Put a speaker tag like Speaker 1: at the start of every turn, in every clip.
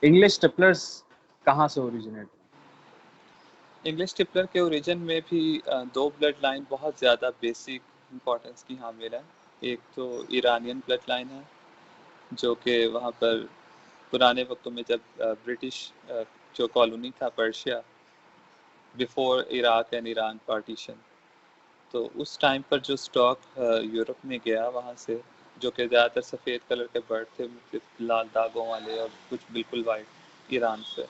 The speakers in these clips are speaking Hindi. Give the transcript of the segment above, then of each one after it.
Speaker 1: इंग्लिश टिपलर्स कहाँ से ओरिजिनेट?
Speaker 2: इंग्लिश टिपलर के ओरिजिन में भी दो ब्लड लाइन बहुत ज़्यादा बेसिक इंपॉर्टेंस की हामिल है। एक तो ईरानियन ब्लड लाइन है, जो कि वहाँ पर पुराने वक्तों में जब ब्रिटिश जो कॉलोनी था Persia, before Iraq and Iran partition, तो उस टाइम पर जो स्टॉक यूरोप में गया वहाँ से, जो कि ज़्यादातर सफ़ेद कलर के बर्ड थे, मुख्तलिफ लाल दागों वाले और कुछ बिल्कुल वाइट, ईरान से,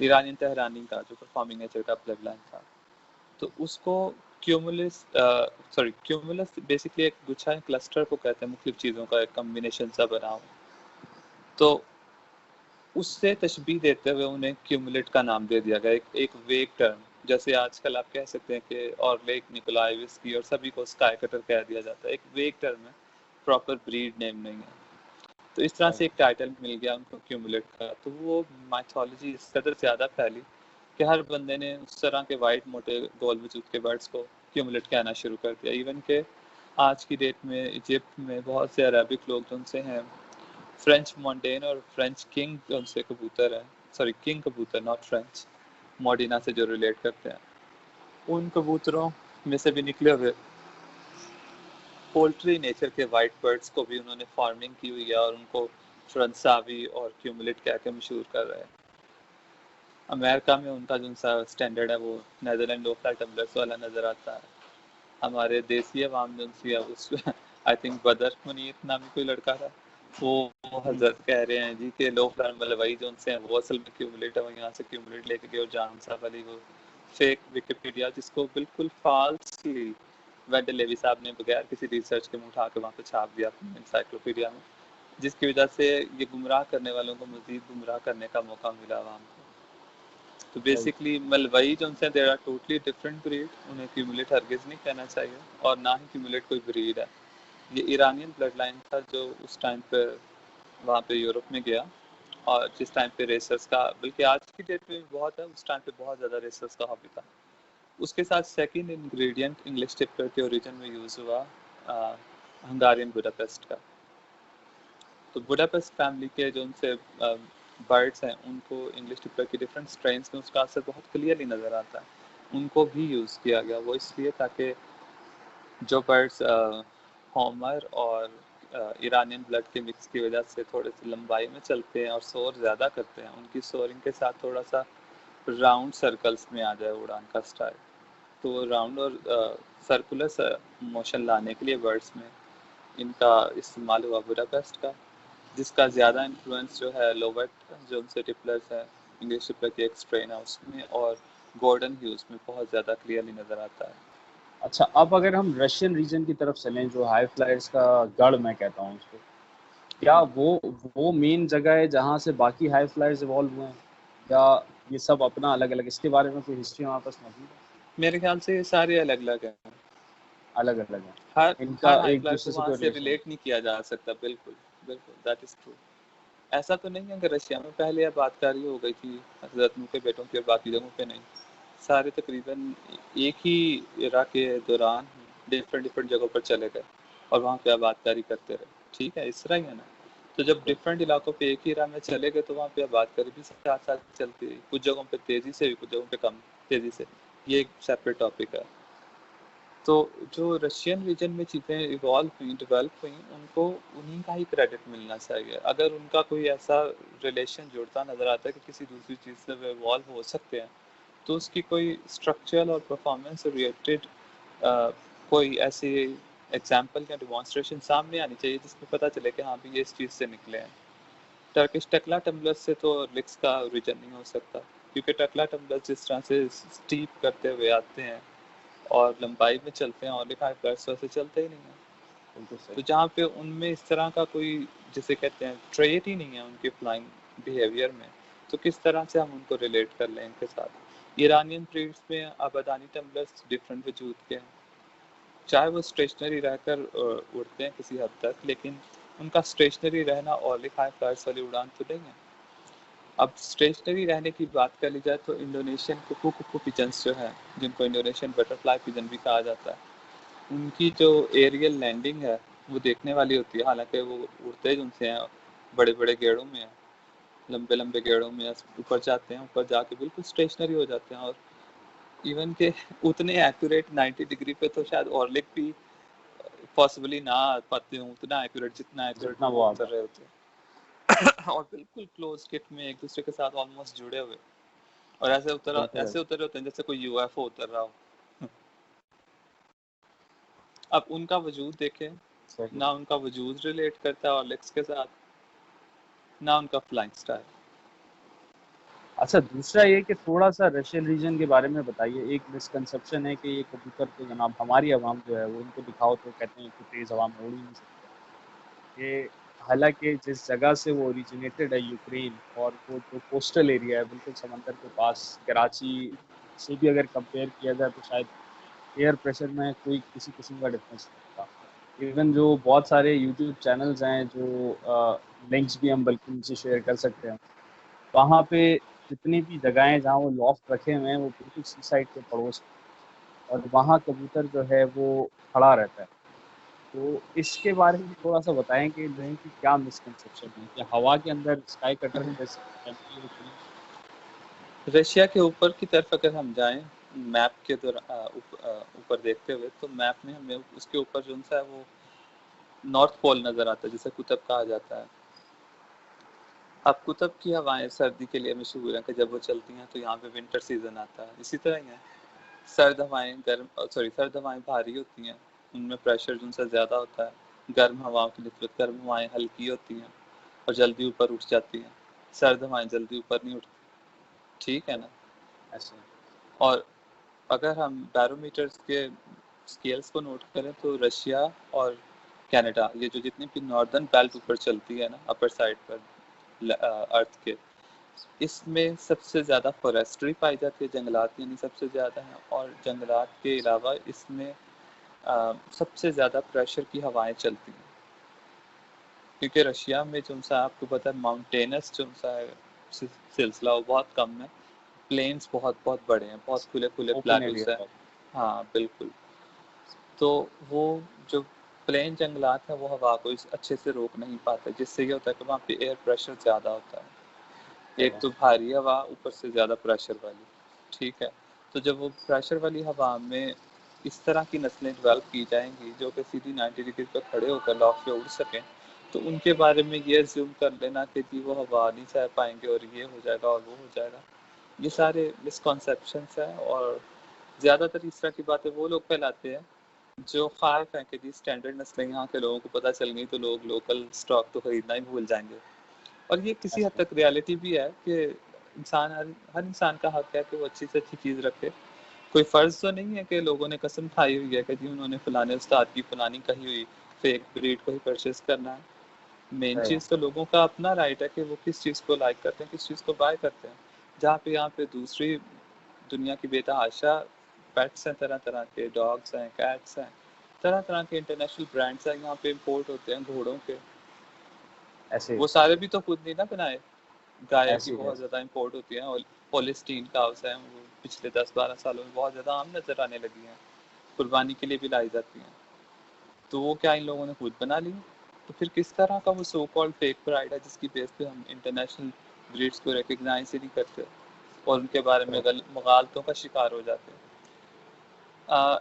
Speaker 2: ईरानियन तेहरानी का जो परफॉर्मिंग नेचर का ब्लड लाइन था, तो उसको क्यूमुलस बेसिकली एक गुच्छा क्लस्टर को कहते हैं, मुख्तलिफ चीज़ों का एक कम्बिनेशन सा बना हो, तो उससे तशबीह देते हुए उन्हें क्यूमुलेट का नाम दे दिया गया, एक वेग टर्म। जैसे आजकल आप कह सकते हैं कि और लेक निकोलाइविस्की और सभी को स्काई कटर कह दिया जाता है, एक वेग टर्म है, प्रॉपर ब्रीड नेम नहीं है। तो इस तरह से एक टाइटल मिल गया उनको क्यूमुलेट का। तो वो माइथोलॉजी इस कदर ज़्यादा फैली कि हर बंदे ने उस तरह के वाइट मोटे गोल वजूद के बर्ड्स को क्यूमुलेट कहना शुरू कर दिया। इवन के आज की डेट में इजिप्ट में बहुत से अरबिक लोग जो उनसे हैं, फ्रेंच मॉन्टेन और फ्रेंच किंग जो उनसे कबूतर है, सॉरी किंग कबूतर नॉट फ्रेंच, मॉडिना से जो रिलेट करते हैं, उन कबूतरों में से भी निकले हुए पोल्ट्री नेचर के वाइट बर्ड्स को भी उन्होंने फार्मिंग की हुई है और उनको फ्रांसावी और क्यूमुलेट कह के मशहूर कर रहे हैं। अमेरिका में उनका जो सा स्टैंडर्ड है वो नेदरलैंड लो फ्लैट टम्बलर्स वाला नज़र आता है। हमारे देसी अवाम जो सी है उस आई थिंक बदर मुनीर नामी कोई लड़का था, वो हजरत कह रहे हैं जी कि लो फ्लैट मलवई जो उनसे हैं वो असल में क्यूमुलेट है, वो यहाँ से क्यूमुलेट लेके गए, और जान साहब वाली वो फेक विकिपीडिया जिसको बिल्कुल फाल्सली वेंडल लेवी साहब ने बगैर किसी रिसर्च के उठा के वहाँ पे छाप दिया अपनी इंसाइक्लोपीडिया में, जिसकी वजह से ये गुमराह करने वालों को मजीद गुमराह करने का मौका मिला अवाम को। तो बेसिकली मलवई जो उनसे they are totally different breed, उन्हें क्यूमुलेट हरगिज नहीं कहना चाहिए और ना ही क्यूमुलेट कोई ब्रीड है। ये ईरानियन ब्लड लाइन था जो उस टाइम पे वहाँ पे यूरोप में गया, और जिस टाइम पे रेसर्स का, बल्कि आज की डेट में भी बहुत है, उस टाइम पे बहुत ज़्यादा रेसर्स का हॉबी था। उसके साथ सेकंड इंग्रेडिएंट इंग्लिश टिप्पर के ओरिजिन में यूज़ हुआ हंगारियन बुडापेस्ट का। तो बुडापेस्ट फैमिली के जो उनसे बर्ड्स हैं, उनको इंग्लिश टिप्पर की डिफरेंट स्ट्रेन्स में उसका असर बहुत क्लियरली नज़र आता है। उनको भी यूज़ किया गया, वो इसलिए ताकि जो बर्ड्स होमर और ईरानियन ब्लड के मिक्स की वजह से थोड़े से लंबाई में चलते हैं और शोर ज़्यादा करते हैं, उनकी शोरिंग के साथ थोड़ा सा राउंड सर्कल्स में आ जाए उड़ान का स्टाइल। तो वो राउंड और सर्कुलर मोशन लाने के लिए बर्ड्स में इनका इस्तेमाल हुआ बुडापेस्ट का, जिसका ज़्यादा इन्फ्लुएंस जो है लोवेट जो उनसे टिपलर्स है, इंग्लिश टिपलर की एक स्ट्रेन है उसमें, और गॉर्डन ह्यूज में बहुत ज़्यादा क्लियरली नज़र आता है।
Speaker 1: अच्छा, अब अगर हम रशियन रीजन की तरफ चलें, जो हाई फ्लायर्स का गढ़ मैं कहता हूँ उसको, क्या वो मेन जगह है जहाँ से बाकी हाई फ्लायर्स इवॉल्व हुए हैं, या ये सब अपना अलग अलग, इसके बारे में कोई हिस्ट्री हमारे पास मौजूद है?
Speaker 2: मेरे ख्याल से ये सारे अलग अलग हैं,
Speaker 1: अलग अलग है,
Speaker 2: हर
Speaker 1: इनका
Speaker 2: हर हाई
Speaker 1: एक
Speaker 2: फ्लायर को
Speaker 1: दूसरे से
Speaker 2: वहाँ
Speaker 1: कोई
Speaker 2: से
Speaker 1: रिलेशन?
Speaker 2: रिलेट नहीं किया जा सकता। बिल्कुल बिल्कुल, दैट इज़ ट्रू। ऐसा तो नहीं है कि रशिया में पहले आबादकारी हो गई थी हजरतों के बेटों की और बाकी जगहों पे नहीं, सारे तकरीबन एक ही इरा के दौरान डिफरेंट डिफरेंट जगहों पर चले गए और वहाँ पे आबादकारी करते रहे। ठीक है, इस तरह ही है ना। तो जब डिफरेंट इलाकों पे एक ही इरा में चले गए तो वहाँ पे आबादकारी भी साथ साथ चलती रही, कुछ जगहों पे तेज़ी से भी, कुछ जगहों पे कम तेज़ी से। ये एक सेपरेट टॉपिक है। तो जो रशियन रीजन में चीज़ें इवॉल्व हुई, डेवलप हुई, उनको उन्हीं का ही क्रेडिट मिलना चाहिए। अगर उनका कोई ऐसा रिलेशन जुड़ता नज़र आता है कि किसी दूसरी चीज़ से वो इवॉल्व हो सकते हैं, तो उसकी कोई स्ट्रक्चरल और परफॉर्मेंस रिलेटेड कोई ऐसी एग्जाम्पल या डिमॉन्स्ट्रेशन सामने आनी चाहिए जिसमें पता चले कि हाँ भी ये इस चीज़ से निकले हैं। टर्किश टकला टम्बलर्स से तो लिक्स का ओरिजिन नहीं हो सकता, क्योंकि टकला टम्बलर्स जिस तरह से स्टीप करते हुए आते हैं और लंबाई में चलते हैं, और लिखा फ्लैट्स वैसे चलते ही नहीं है।
Speaker 1: बिल्कुल सही।
Speaker 2: तो जहाँ पे उनमें इस तरह का कोई, जिसे कहते हैं, ट्रेट ही नहीं है उनके फ्लाइंग बिहेवियर में, तो किस तरह से हम उनको रिलेट कर लें इनके साथ। ईरानियन ब्रीड्स में आबादानी टम्बलर्स डिफरेंट वजूद के हैं, चाहे वो स्टेशनरी रहकर उड़ते हैं किसी हद तक, लेकिन उनका स्टेशनरी रहना और लिखाए फ्लाइट्स वाली उड़ान तो नहीं है। अब स्टेशनरी रहने की बात कर ली जाए तो इंडोनेशियन कुकू कुकू पिजन्स जो है, जिनको इंडोनेशियन बटरफ्लाई पिजन भी कहा जाता है, उनकी जो एरियल लैंडिंग है वो देखने वाली होती है। हालांकि वो उड़ते उनसे हैं, बड़े बड़े गेड़ों में हैं, लंबे लंबे गेड़ों में ऊपर जाते हैं, ऊपर जाके बिल्कुल स्टेशनरी हो जाते हैं। और इवन के उतने एक्यूरेट 90 डिग्री पे तो शायद ऑर्लिक भी पॉसिबली ना आ पाते हो उतना एक्यूरेट जितना एक्यूरेट
Speaker 1: जितना वो
Speaker 2: वो
Speaker 1: आता
Speaker 2: उतर
Speaker 1: है।
Speaker 2: रहे होते हैं। और बिल्कुल क्लोज किट में एक दूसरे के साथ ऑलमोस्ट जुड़े हुए, और
Speaker 1: बिल्कुल
Speaker 2: ऐसे उतरे होते हैं जैसे कोई यूएफओ उतर रहा हो। अब उनका वजूद देखें,
Speaker 1: सही।
Speaker 2: ना उनका वजूद रिलेट करता है ऑर्लिक्स के साथ, ना उनका फ्लाइंग स्टाइल।
Speaker 1: अच्छा, दूसरा ये कि थोड़ा सा रशियन रीजन के बारे में बताइए। एक मिसकंसेप्शन है कि ये कबूतर तो जनाब हमारी आवाम जो है वो इनको दिखाओ तो कहते हैं कि तेज हवा में उड़ ही नहीं सकते। ये हालांकि जिस जगह से वो ओरिजिनेटेड है, यूक्रेन, और वो जो कोस्टल एरिया है बिल्कुल समंदर के पास, कराची से भी अगर कंपेयर किया जाए तो शायद एयर प्रेशर में कोई किसी किस्म का डिफरेंस नहीं होता। इवन जो बहुत सारे यूट्यूब चैनल्स हैं जो लिंक्स भी हम बल्कि नीचे शेयर कर सकते हैं, वहाँ पे जितनी भी जगहें जहाँ वो लॉफ्ट रखे हुए हैं वो बिल्कुल सी साइड के पड़ोस में, और वहाँ कबूतर जो है वो खड़ा रहता है। तो इसके बारे में थोड़ा सा बताएं कि लोगों की क्या मिसकंसेप्शन है कि हवा के अंदर स्काई कटर जैसी फैमिली होती है।
Speaker 2: रशिया के ऊपर की तरफ अगर हम जाएं मैप के ऊपर देखते हुए, तो मैप में हमें उसके ऊपर जो सा है वो नॉर्थ पोल नजर आता है, जिसे कुतब कहा जाता है। अब कुतब की हवाएं सर्दी के लिए मशहूर है कि जब वो चलती हैं तो यहाँ पे विंटर सीजन आता है। इसी तरह ही है, सर्द हवाएं भारी होती हैं, उनमें प्रेशर जो सा ज्यादा होता है। गर्म हवाओं की निस्बत गर्म हवाएं हल्की होती हैं और जल्दी ऊपर उठ जाती हैं। सर्द हवाएं जल्दी ऊपर नहीं उठती, ठीक है ना।
Speaker 1: ऐसे।
Speaker 2: और अगर हम बैरोमीटर्स के स्केल्स को नोट करें तो रशिया और कनाडा, ये जो जितनी भी नॉर्दर्न बेल्ट ऊपर चलती है ना अपर साइड पर अर्थ के, इसमें सबसे ज़्यादा फॉरेस्ट्री पाई जाती है, जंगलात यानी सबसे ज़्यादा है। और जंगलात के अलावा इसमें सबसे ज़्यादा प्रेशर की हवाएं चलती हैं, क्योंकि रशिया में जो सा आपको पता है माउंटेनस जो सा है सिलसिला वो बहुत कम है। प्लेन्स बहुत बहुत बड़े हैं, बहुत खुले खुले
Speaker 1: ओपन
Speaker 2: प्लेटूस
Speaker 1: एरिया
Speaker 2: हैं।
Speaker 1: है।
Speaker 2: हाँ बिल्कुल। तो वो जो प्लेन जंगलात है वो हवा को इस अच्छे से रोक नहीं पाते, जिससे ये होता है कि वहाँ पे एयर प्रेशर ज़्यादा होता है। एक
Speaker 1: सही।
Speaker 2: तो भारी हवा, ऊपर से ज़्यादा प्रेशर वाली, ठीक है। तो जब वो प्रेशर वाली हवा में इस तरह की नस्लें डेवलप की जाएंगी जो कि सीधी 90 डिग्री पर खड़े होकर लॉफ्ट पे उड़ सकें, तो उनके बारे में ये अज्यूम कर लेना कि जी वो हवा नहीं सह पाएंगे और ये हो जाएगा और वो हो जाएगा, ये सारे मिसकॉन्सेप्शंस हैं। और ज़्यादातर इस तरह की बातें वो लोग फैलाते हैं जो ख्वाहिश है कि जी स्टैंडर्ड नस्लें यहाँ के लोगों को पता चल गई तो लोग लोकल स्टॉक तो खरीदना ही भूल जाएंगे। और ये किसी हद
Speaker 1: ऐसे।
Speaker 2: तक रियलिटी भी है कि हर इंसान का हक है कि वो अच्छी से अच्छी चीज़ रखे। कोई फ़र्ज़ तो नहीं है कि लोगों ने कसम खाई हुई है कि जी उन्होंने फलाने उस्ताद की फलानी कही हुई फेक ब्रीड को ही परचेस करना है। मेन
Speaker 1: सही।
Speaker 2: चीज़ तो लोगों का अपना राइट है कि वो किस चीज़ को लाइक करते हैं, किस चीज़ को बाय करते हैं। जहाँ पे यहाँ पे दूसरी दुनिया की बेतहाशा पेट्स हैं, तरह तरह के डॉग्स हैं, कैट्स हैं, तरह तरह के इंटरनेशनल ब्रांड्स हैं यहाँ पे इम्पोर्ट होते हैं घोड़ों के।
Speaker 1: ऐसे।
Speaker 2: वो सारे भी तो खुद नहीं ना बनाए। गाय की
Speaker 1: ऐसे।
Speaker 2: बहुत ज़्यादा इम्पोर्ट होती है, और होलिस्टीन काउस हैं, वो पिछले 10-12 सालों में बहुत ज़्यादा आम नज़र आने लगी हैं, कुर्बानी के लिए भी लाई जाती हैं। तो वो क्या इन लोगों ने खुद बना ली? तो फिर किस तरह का वो सो कॉल्ड फेक प्राइड है जिसकी बेस पे हम इंटरनेशनल ब्रीड्स को रिकग्नाइज ही नहीं करते और उनके बारे में मुगालतों का शिकार हो जाते हैं।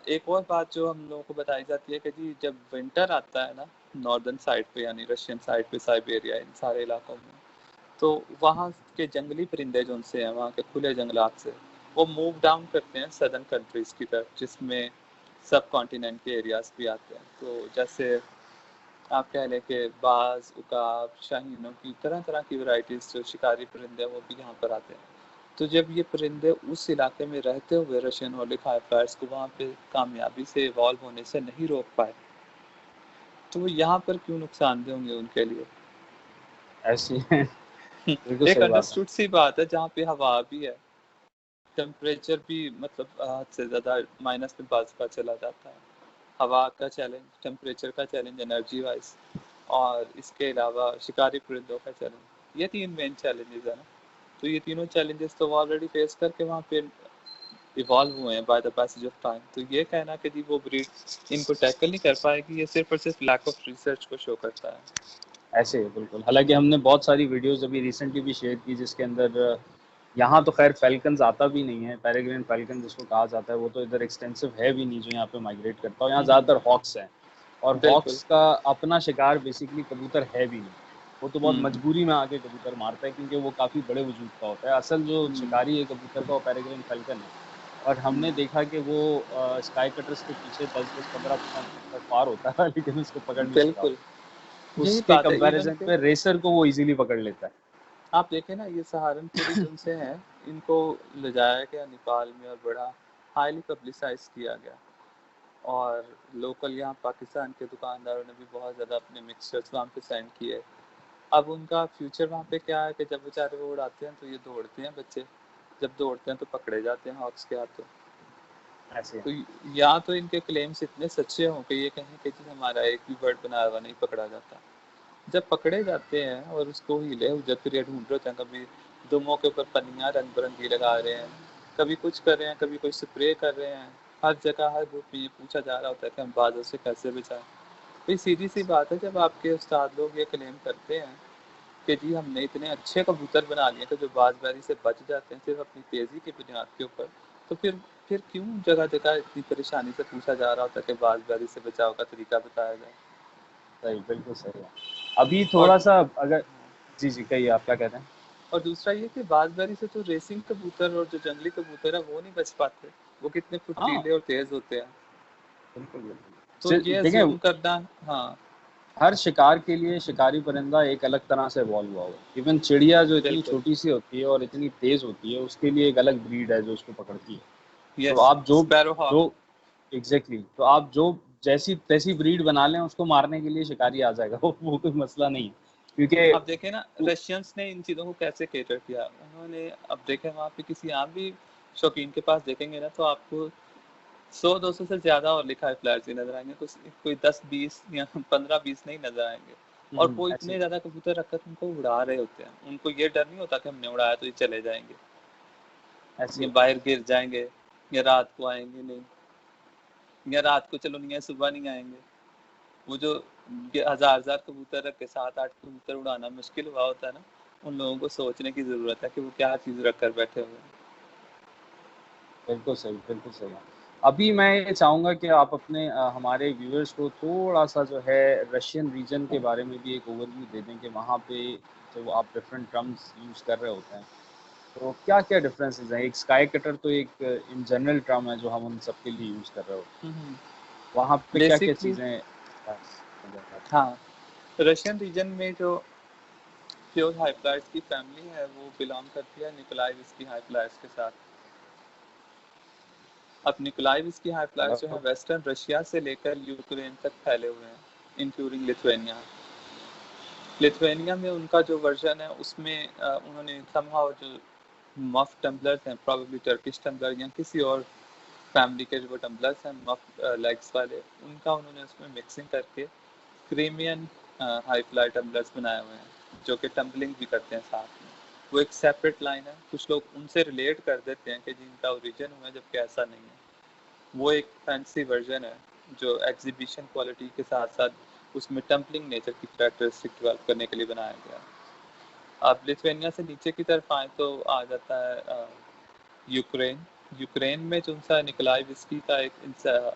Speaker 2: एक और बात जो हम लोगों को बताई जाती है कि जी जब विंटर आता है ना नॉर्दर्न साइड पे यानी रशियन साइड पे, साइबेरिया, इन सारे इलाकों में, तो वहाँ के जंगली परिंदे जो उनसे हैं वहाँ के खुले जंगलात से, वो मूव डाउन करते हैं सदर्न कंट्रीज़ की तरफ, जिसमें सब कॉन्टिनेंट के एरियाज भी आते हैं। तो जैसे आप कह लें कि बाज, उकाब, शाहीनों की तरह तरह की वैरायटीज़ जो शिकारी परिंदे हैं वो भी यहाँ पर आते हैं। तो जब ये परिंदे उस इलाके में रहते हुए रशियन हॉर्नबिल हाई फ्लायर्स को वहाँ पे कामयाबी से इवॉल्व होने से नहीं रोक पाए, तो वो यहाँ पर क्यों नुकसानदेह होंगे उनके लिए?
Speaker 1: ऐसे। बिल्कुल
Speaker 2: एक
Speaker 1: सही बात है।
Speaker 2: अंडरस्टूड सी बात है, जहाँ पे हवा भी है, टेम्परेचर भी मतलब हद से ज़्यादा माइनस में बाज का चला जाता है। हवा का चैलेंज, टेम्परेचर का चैलेंज एनर्जी वाइज, और इसके अलावा शिकारी परिंदों का चैलेंज, ये 3 मेन चैलेंजेस है ना। तो ये तीनों चैलेंजेस तो ऑलरेडी फेस करके वहाँ पे इवॉल्व हुए हैं by the passage of time. तो ये कहना कि जी वो ब्रीड इनको टैकल नहीं कर पाएगी, ये सिर्फ और सिर्फ लैक ऑफ रिसर्च को शो करता है।
Speaker 1: ऐसे बिल्कुल। हालांकि हमने बहुत सारी वीडियोस अभी रिसेंटली भी शेयर की जिसके अंदर यहाँ तो खैर फैल्कन्स आता भी नहीं है, पेरेग्रिन फैल्कन जिसको कहा जाता है वो तो इधर एक्सटेंसिव है भी नहीं जो यहाँ पे माइग्रेट करता है। यहाँ ज़्यादातर हॉक्स हैं और
Speaker 2: बिल्कुल।
Speaker 1: हॉक्स का अपना शिकार बेसिकली कबूतर है भी नहीं। वो तो बहुत
Speaker 2: हम्म।
Speaker 1: मजबूरी में आके कबूतर मारता है क्योंकि वो काफ़ी बड़े वजूद का होता है। असल जो
Speaker 2: हम्म।
Speaker 1: शिकारी है कबूतर का वो पेरेग्रिन फैल्कन है। और हमने
Speaker 2: हम्म।
Speaker 1: देखा कि वो स्काई कटर्स के पीछे 10-10, 15% तक पार होता है लेकिन उसको पकड़ नहीं सका
Speaker 2: बिल्कुल,
Speaker 1: वो।
Speaker 2: यही
Speaker 1: उसके
Speaker 2: बात है इवन
Speaker 1: कंपैरिजन
Speaker 2: के।
Speaker 1: पे रेसर को वो इजीली पकड़ लेता है।
Speaker 2: आप देखें ना, ये सहारनपुरी जो उनसे हैं, इनको ले जाया गया नेपाल में और बड़ा हाईली पब्लिसाइज किया गया। और लोकल यहाँ पाकिस्तान के दुकानदारों ने भी बहुत ज़्यादा अपने मिक्सचर्स वहाँ पे सेंड किए। अब उनका फ्यूचर वहाँ पे क्या है कि जब बेचारे वो उड़ाते हैं तो ये दौड़ते हैं बच्चे, जब दौड़ते हैं तो पकड़े जाते हैं हॉक्स के हाथों।
Speaker 1: ऐसे
Speaker 2: तो या तो इनके क्लेम्स इतने सच्चे हों कि ये कहें कि जी हमारा एक भी बर्ड बनाया हुआ नहीं पकड़ा जाता। जब पकड़े जाते हैं और उसको हिले हुज्जत के लिए ढूंढ रहे होते हैं, कभी दुमों के ऊपर पन्नियाँ रंग बिरंगी लगा रहे हैं, कभी कुछ कर रहे हैं, कभी कोई स्प्रे कर रहे हैं। हर जगह हर ग्रुप में ये पूछा जा रहा होता है कि हम बाजों से कैसे बचाएं। भाई सीधी सी बात है, जब आपके उस्ताद लोग ये क्लेम करते हैं कि जी हमने इतने अच्छे कबूतर बना लिए कि जो बाजबारी से बच जाते हैं सिर्फ अपनी तेज़ी की बुनियाद के ऊपर, तो फिर क्यों जगह जगह इतनी परेशानी से पूछा जा रहा होता है कि बाजबारी से बचाव का तरीका बताया जाए।
Speaker 1: सही, बिल्कुल सही है। अभी
Speaker 2: और
Speaker 1: थोड़ा-सा अगर जी, जी, कहिए आप क्या कह रहे हैं?
Speaker 2: और दूसरा ये कि बाजबारी से तो रेसिंग कबूतर और जो जंगली कबूतर है वो नहीं बच पाते, वो कितने
Speaker 1: हाँ,
Speaker 2: फुर्तीले और तेज होते हैं।
Speaker 1: बिल्कुल, बिल्कुल।
Speaker 2: तो ये
Speaker 1: देखें
Speaker 2: अज्यूम करना। हाँ।
Speaker 1: हर शिकार के लिए शिकारी परिंदा एक अलग तरह से इवॉल्व हुआ हुआ है। इवन चिड़िया जो इतनी
Speaker 2: बिल्कुल।
Speaker 1: छोटी-सी होती है और इतनी तेज़ होती है, उसके लिए एक अलग ब्रीड है जो उसको पकड़ती है। तो
Speaker 2: यस।
Speaker 1: आप जो
Speaker 2: स्पैरो हॉक।
Speaker 1: जो एग्ज़ैक्टली तो आप जो जैसी-तैसी ब्रीड बना लें, उसको मारने के लिए शिकारी आ जाएगा, वो कोई मसला नहीं है। क्योंकि
Speaker 2: अब देखें ना
Speaker 1: उ
Speaker 2: रशियंस ने इन चीज़ों को कैसे केटर किया उन्होंने। अब देखें वहाँ पे किसी आम भी शौकीन के पास देखेंगे ना तो आपको 100-200 से ज़्यादा और लिखा है फ्लाइट्स ही नजर आएंगे, कुछ कोई 10-20 या 15-20 नहीं नजर आएंगे। और वो
Speaker 1: ऐसे
Speaker 2: इतने ज़्यादा कबूतर रखकर उनको उड़ा रहे होते हैं, उनको ये डर नहीं होता कि हमने उड़ाया तो ये चले जाएंगे
Speaker 1: ऐसे
Speaker 2: या बाहर गिर जाएंगे या रात को आएंगे नहीं, या रात को चलो नहीं है सुबह नहीं आएंगे। वो जो हजार हजार कबूतर रख के 7-8 कबूतर उड़ाना मुश्किल हुआ होता है ना, उन लोगों को सोचने की जरूरत है कि वो क्या चीज रख कर बैठे हुए हैं।
Speaker 1: बिल्कुल सही, बिल्कुल सही। अभी मैं ये चाहूँगा कि आप अपने हमारे व्यूअर्स को थोड़ा-सा जो है रशियन रीजन के बारे में भी एक ओवरव्यू दे दें कि वहाँ पे जब आप डिफरेंट ड्रम्स यूज़ कर रहे होते हैं, तो क्या-क्या डिफरेंसेस हैं? एक स्काई कटर तो एक इन जनरल ड्रम है जो हम उन सबके लिए यूज़ कर रहे होते हैं। वहाँ पे क्या-क्या
Speaker 2: बेसिकली
Speaker 1: चीज़ें नज़र आती हैं?
Speaker 2: हाँ, रशियन रीजन में जो प्योर हाइप्लाइट्स की फैमिली है वो बिलोंग करती है निकोलाई विस्की हाइप्लाइट्स के साथ। अब निकोलाई विस्की हाइप्लाइट्स जो है
Speaker 1: हेलो?
Speaker 2: वेस्टर्न रशिया से लेकर यूक्रेन तक फैले हुए हैं, इंक्लूडिंग लिथुआनिया। लिथुआनिया में उनका जो वर्जन है उसमें उन्होंने समहाउ जो मफ टम्बलर्स हैं, प्रोबेबली टर्किश टम्बलर या किसी और फैमिली के जो टम्बलर्स हैं मफ लेग्स वाले, उनका उन्होंने उसमें मिक्सिंग करके क्रीमियन हाई फ्लाई टम्बलर्स बनाए हुए हैं जो कि टम्बलिंग भी करते हैं साथ में। वो एक सेपरेट लाइन है, कुछ लोग उनसे रिलेट कर देते हैं कि जिनका ओरिजिन हुआ है, जबकि ऐसा नहीं है। वो एक फैंसी वर्जन है जो एग्जीबिशन क्वालिटी के साथ साथ उसमें टम्पलिंग नेचर की कैरेक्टरिस्टिक डेवलप करने के लिए बनाया गया है। अब लिथुआनिया से नीचे की तरफ आए तो आ जाता है यूक्रेन। यूक्रेन में जो सा निकोलाई विस्की का एक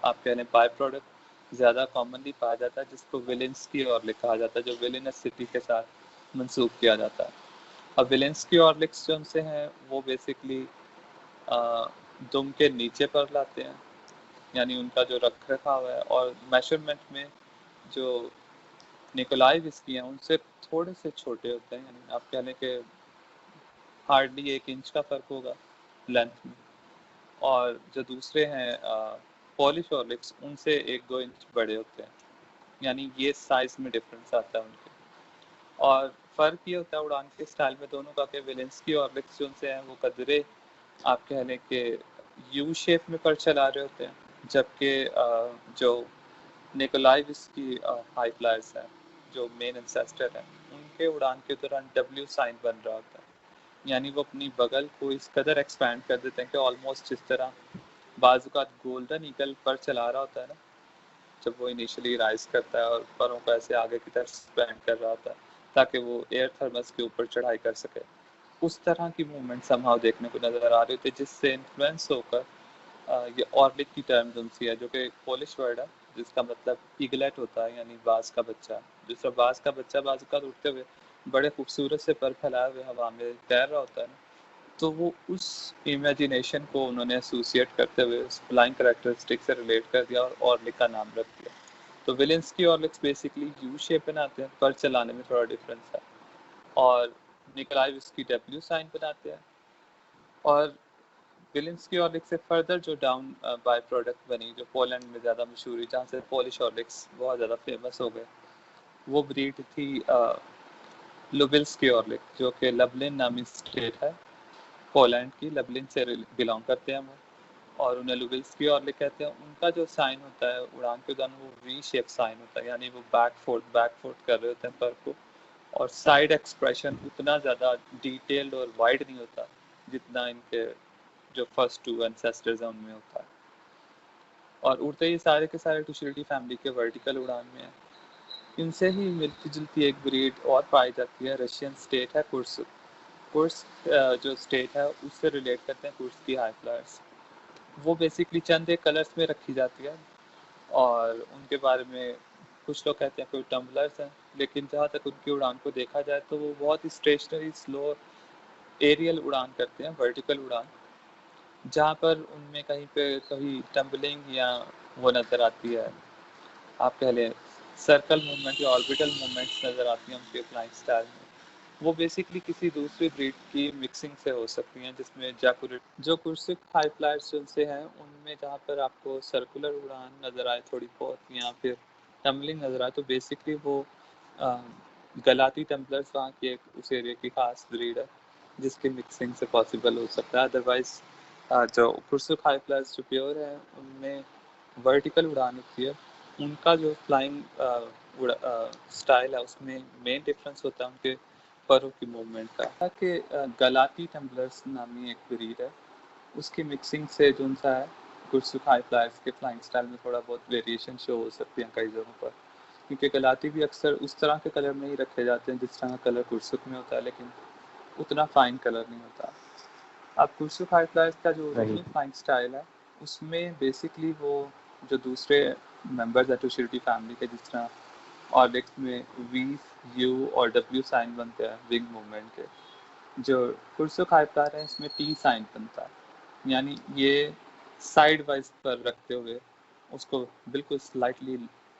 Speaker 2: आप कह लें बाय प्रोडक्ट ज़्यादा कॉमनली पाया जाता है जिसको विलेंस्की ऑर्लिक कहा जाता है, जो विलेनस सिटी के साथ मंसूब किया जाता है। अब विलेंस्की ऑर्लिक्स जो उनसे हैं वो बेसिकली दुम के नीचे पर लाते हैं, यानी उनका जो रख रखाव है और मेजरमेंट में जो निकोलाई विस्की हैं उनसे थोड़े से छोटे होते हैं, यानी आप कह लें कि हार्डली 1 इंच का फ़र्क होगा लेंथ में। और जो दूसरे हैं पॉलिश हॉर्लिक्स उनसे 1-2 इंच बड़े होते हैं, यानी ये साइज में डिफरेंस आता है उनके। और फ़र्क ये होता है उड़ान के स्टाइल में दोनों का कि विलेंस्की हॉर्लिक्स जो उनसे हैं वो कदरे आप कह लें कि यू शेप में पर चला रहे होते हैं, जबकि जो निकोलाई विस्की हाई फ्लायर्स हैं जो मेन इंसेस्टर हैं उनके उड़ान के दौरान डब्ल्यू साइन बन रहा होता है, यानी वो अपनी बगल को इस कदर एक्सपैंड कर देते हैं कि ऑलमोस्ट जिस तरह बाजू का गोल्डन ईगल पर चला रहा होता है ना, जब वो इनिशियली राइज करता है और परों को ऐसे आगे की तरफ स्पेंड कर रहा होता है ताकि वो एयर थर्मस के ऊपर चढ़ाई कर सके, उस तरह की मूवमेंट समहाउ देखने को नज़र आ रही थी, जिससे इन्फ्लुएंस होकर ये ऑर्लिक की टर्म जो है, जो कि पोलिश वर्ड है जिसका मतलब ईगलेट होता है, यानी बाज का बच्चा। दूसरा बाज का बच्चा बाजू का उड़ते हुए बड़े खूबसूरत से पर फैलाए हुए हवा में तैर रहा होता है ना, तो वो उस इमेजिनेशन को उन्होंने एसोसिएट करते हुए उस फ्लाइंग कैरेक्टरिस्टिक से रिलेट कर दिया और ऑर्लिक का नाम रख दिया। तो विलेंस्की ऑर्लिक्स बेसिकली यू शेप बनाते हैं, पर चलाने में थोड़ा डिफरेंस है, और निकोलाई इसकी डब्ल्यू साइन बनाते हैं। और विलेंस्की ऑर्लिक्स से फर्दर जो डाउन बाय प्रोडक्ट बनी, जो पोलैंड में ज़्यादा मशहूर हुई, जहाँ से पोलिश ऑर्लिक्स बहुत ज़्यादा फेमस हो गए, वो ब्रीड थी लुबिल्स्की ऑर्लिक, जो कि लबलिन नामी स्टेट है पोलैंड की, लबलिन से बिलोंग करते हैं वो, और उन्हें लुबिल्स्की ऑर्लिक कहते हैं। उनका जो साइन होता है उड़ान के दौरान, वो वी शेप साइन होता है, यानी वो बैक फोर्थ कर रहे होते हैं पर को, और साइड एक्सप्रेशन उतना ज़्यादा डिटेल्ड और वाइड नहीं होता जितना इनके जो फर्स्ट टू एंसेस्टर्स हैं उनमें होता है। और उड़ते ही सारे के सारे टुशिलिटी फैमिली के वर्टिकल उड़ान में है। इनसे ही मिलती जुलती एक ब्रीड और पाई जाती है, रशियन स्टेट है कुर्स्क। कुर्स्क जो स्टेट है उससे रिलेट करते हैं कुर्स्क की हाई फ्लायर्स। वो बेसिकली चंद एक कलर्स में रखी जाती है, और उनके बारे में कुछ लोग कहते हैं कोई टम्बलर्स हैं, लेकिन जहाँ तक उनकी उड़ान को देखा जाए तो वो बहुत ही स्टेशनरी स्लो एरियल उड़ान करते हैं, वर्टिकल उड़ान, जहाँ पर उनमें कहीं पे कभी टम्बलिंग या वो नज़र आती है, आप कह लें सर्कल मूवमेंट या ऑर्बिटल मूवमेंट्स नज़र आती हैं उनके फ्लाइंग स्टाइल में। वो बेसिकली किसी दूसरी ब्रीड की मिक्सिंग से हो सकती हैं, जिसमें जैकुरेट जो कुर्सिक हाई फ्लायर्स जिनसे हैं उनमें जहाँ पर आपको सर्कुलर उड़ान नज़र आए थोड़ी बहुत, या फिर टम्बलिंग नज़र आए, तो बेसिकली वो गलाती टम्बलर्स वहाँ की एक उस एरिया की खास ब्रीड है जिसकी मिक्सिंग से पॉसिबल हो सकता है। अदरवाइज जो कुर्सिक हाई फ्लायर्स जो प्योर है उनमें वर्टिकल उड़ान होती है। उनका जो फ्लाइंग स्टाइल है उसमें मेन डिफरेंस होता है उनके परों की मूवमेंट का, कि गलाती टम्बलर्स नामी एक ब्रीड है, उसकी मिक्सिंग से जो उनका है कुर्सिक हाई फ्लायर्स के फ्लाइंग स्टाइल में थोड़ा बहुत वेरिएशन शो हो सकती है कई जगहों पर, क्योंकि गलाती भी अक्सर उस तरह के कलर में ही रखे जाते हैं जिस तरह कलर कुर्सिक में होता है, लेकिन उतना फाइन कलर नहीं होता। अब कुर्सिक हाई फ्लायर्स का जो ओरिजिनल फ्लाइंग स्टाइल है उसमें बेसिकली वो जो दूसरे मेंबर्स है टुशिलिटी फैमिली के, जिस तरह ऑर्लिक्स में वी, यू और डब्ल्यू साइन बनते हैं विंग मूवमेंट के, जो कुर्सिक हाई फ्लायर है इसमें टी साइन बनता है, यानी ये साइड वाइज पर रखते हुए उसको बिल्कुल स्लाइटली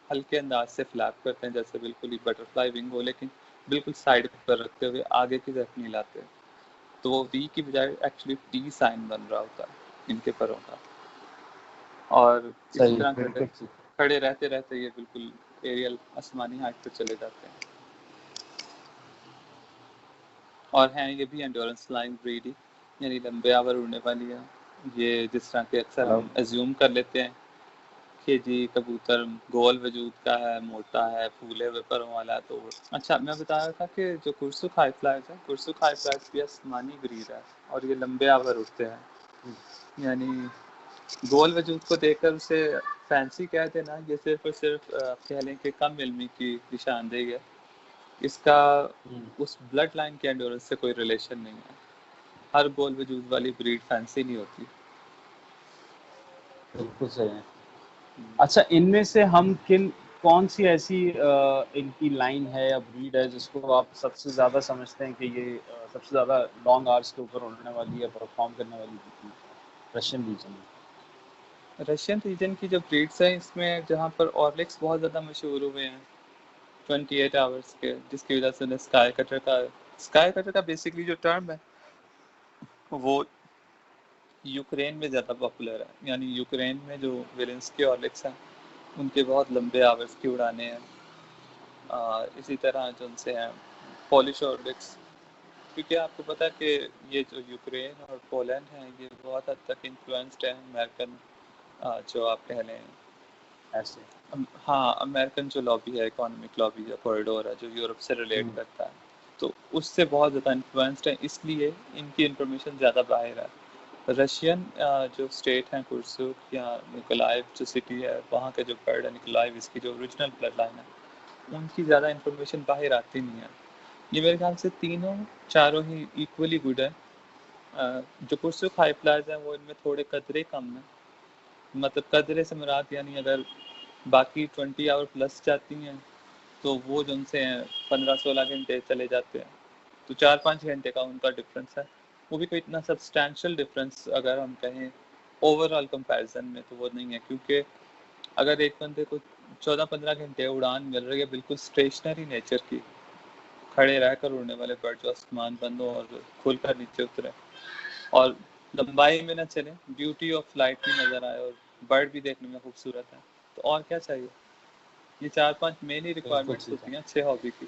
Speaker 2: हल्के अंदाज से फ्लैप करते हैं, जैसे बिल्कुल ही बटरफ्लाई विंग हो, लेकिन बिल्कुल साइड पर रखते हुए आगे की तरफ नहीं लाते, तो वो वी की बजाय एक्चुअली टी साइन बन रहा होता है इनके परों का। और इसी तरह खड़े रहते रहते ये बिल्कुल एरियल आसमानी हाइट पर चले जाते हैं। और हैं ये भी एंड्योरेंस फ्लाइंग ब्रीड ही, यानी लंबे आवर उड़ने वाली है। ये जिस तरह के अक्सर हम एज्यूम कर लेते हैं कि जी कबूतर गोल वजूद का है, मोटा है, फूले हुए परों वाला है, तो अच्छा मैं बता रहा था कि जो कुर्सिक हाई फ्लायर्स है, कुर्सिक हाई फ्लायर्स भी आसमानी ब्रीड है और ये लंबे आवर उड़ते हैं। यानी गोल वजूद को देखकर उसे फैंसी कह देना ये सिर्फ और सिर्फ कह लें कि कम इल्मी की निशानदेही है, इसका उस ब्लड लाइन के एंडोरेंस से कोई रिलेशन नहीं है। हर गोल वजूद वाली ब्रीड फैंसी नहीं होती।
Speaker 1: बिल्कुल सही है। अच्छा, इनमें से हम कौन सी ऐसी इनकी लाइन है या ब्रीड है जिसको आप सबसे ज़्यादा समझते हैं कि ये सबसे ज़्यादा लॉन्ग आवर्स के ऊपर उड़ने वाली है, परफॉर्म करने वाली रशियन रीजन में?
Speaker 2: रशियन रीजन की जो ब्रीड्स हैं इसमें जहाँ पर ऑर्लिक्स बहुत ज़्यादा मशहूर हुए हैं 28 आवर्स के, जिसकी वजह से स्काई कटर का बेसिकली जो टर्म है वो यूक्रेन में ज़्यादा पॉपुलर है। यानी यूक्रेन में जो विलेंस्की ऑर्लिक्स हैं उनके बहुत लंबे आवर्स की उड़ानें हैं। इसी तरह जो उनसे हैं पोलिश ऑर्लिक्स, क्योंकि आपको पता है कि ये जो यूक्रेन और पोलैंड हैं ये बहुत हद तक इन्फ्लुएंस्ड है अमेरिकन, जो आप कह लें
Speaker 1: ऐसे।
Speaker 2: हाँ अमेरिकन जो लॉबी है, इकोनॉमिक लॉबी या कॉरिडोर है जो यूरोप से रिलेट करता है, तो उससे बहुत ज़्यादा इन्फ्लुएंस्ड है, इसलिए इनकी इन्फॉर्मेशन ज़्यादा बाहर है। रशियन जो स्टेट है कुर्सुक या निकोलाइव जो सिटी है, वहाँ के जो बर्ड है निकोलाइव, इसकी जो ओरिजिनल ब्लड लाइन है, उनकी ज़्यादा इन्फॉर्मेशन बाहर आती नहीं है। ये मेरे ख्याल से तीनों चारों ही इक्वली गुड है। जो कुर्सुक हाई फ्लायर्स हैं वो इनमें थोड़े कदरे कम हैं, मतलब कदरे से मुराद यानी अगर बाकी 20 आवर प्लस जाती हैं तो वो जो उनसे 15-16 घंटे चले जाते हैं, तो 4-5 घंटे का उनका डिफरेंस है। वो भी कोई इतना सब्सटैंशियल डिफरेंस अगर हम कहें ओवरऑल कंपैरिजन में तो वो नहीं है, क्योंकि अगर एक बंदे को 14-15 घंटे उड़ान मिल रही है बिल्कुल स्टेशनरी नेचर की, खड़े रहकर उड़ने वाले बर्ड जो आसमान बंद हो और खुलकर नीचे उतरे और लंबाई में ना चले, ब्यूटी ऑफ फ्लाइट भी नज़र आए और बर्ड भी देखने में खूबसूरत है, तो और क्या चाहिए। ये 4-5 मेन ही
Speaker 1: बिल्कुल
Speaker 2: रिक्वायरमेंट्स
Speaker 1: सही
Speaker 2: होती
Speaker 1: कहा।
Speaker 2: हैं अच्छे हॉबी की।